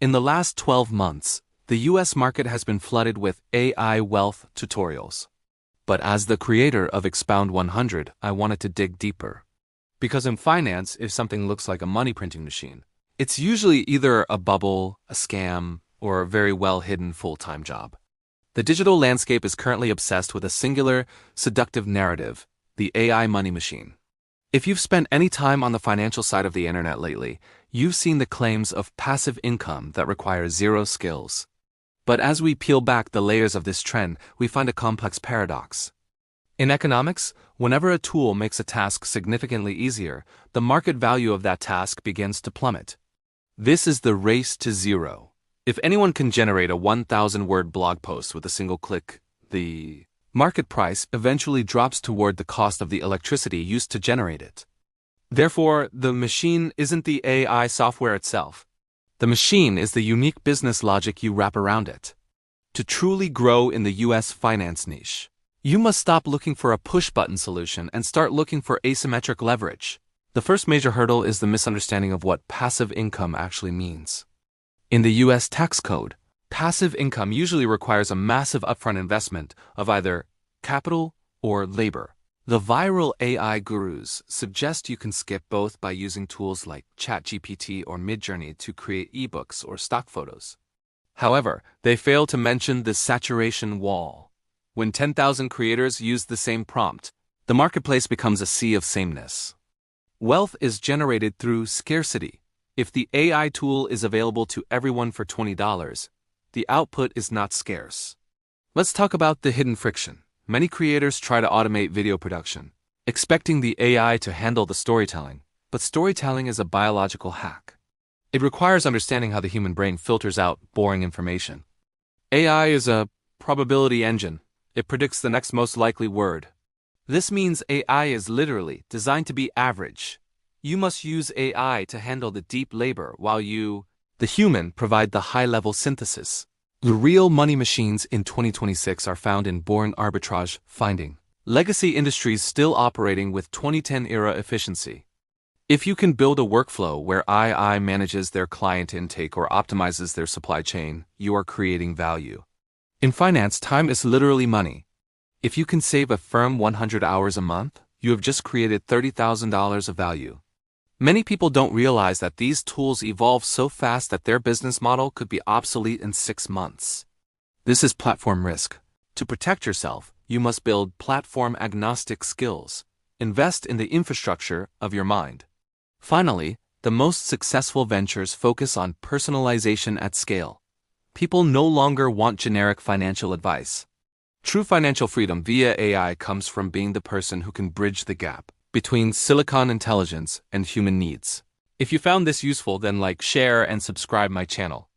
In the last 12 months, the US market has been flooded with AI wealth tutorials. But as the creator of Expound 100, I wanted to dig deeper. Because in finance, if something looks like a money printing machine, it's usually either a bubble, a scam, or a very well-hidden full-time job. The digital landscape is currently obsessed with a singular, seductive narrative, the AI money machine. If you've spent any time on the financial side of the internet lately, you've seen the claims of passive income that require zero skills. But as we peel back the layers of this trend, we find a complex paradox. In economics, whenever a tool makes a task significantly easier, the market value of that task begins to plummet. This is the race to zero. If anyone can generate a 1,000-word blog post with a single click, the market price eventually drops toward the cost of the electricity used to generate it. Therefore, the machine isn't the AI software itself. The machine is the unique business logic you wrap around it. To truly grow in the US finance niche, you must stop looking for a push-button solution and start looking for asymmetric leverage. The first major hurdle is the misunderstanding of what passive income actually means. In the US tax code, passive income usually requires a massive upfront investment of either capital or labor. The viral AI gurus suggest you can skip both by using tools like ChatGPT or Midjourney to create ebooks or stock photos. However, they fail to mention the saturation wall. When 10,000 creators use the same prompt, the marketplace becomes a sea of sameness. Wealth is generated through scarcity. If the AI tool is available to everyone for $20, the output is not scarce. Let's talk about the hidden friction. Many creators try to automate video production, expecting the AI to handle the storytelling, but storytelling is a biological hack. It requires understanding how the human brain filters out boring information. AI is a probability engine. It predicts the next most likely word. This means AI is literally designed to be average. You must use AI to handle the deep labor while you, the human, provide the high-level synthesis. The real money machines in 2026 are found in boring arbitrage finding. Legacy industries still operating with 2010-era efficiency. If you can build a workflow where AI manages their client intake or optimizes their supply chain, you are creating value. In finance, time is literally money. If you can save a firm 100 hours a month, you have just created $30,000 of value. Many people don't realize that these tools evolve so fast that their business model could be obsolete in 6 months. This is platform risk. To protect yourself, you must build platform-agnostic skills. Invest in the infrastructure of your mind. Finally, the most successful ventures focus on personalization at scale. People no longer want generic financial advice. True financial freedom via AI comes from being the person who can bridge the gap between silicon intelligence and human needs. If you found this useful, then like, share, and subscribe my channel.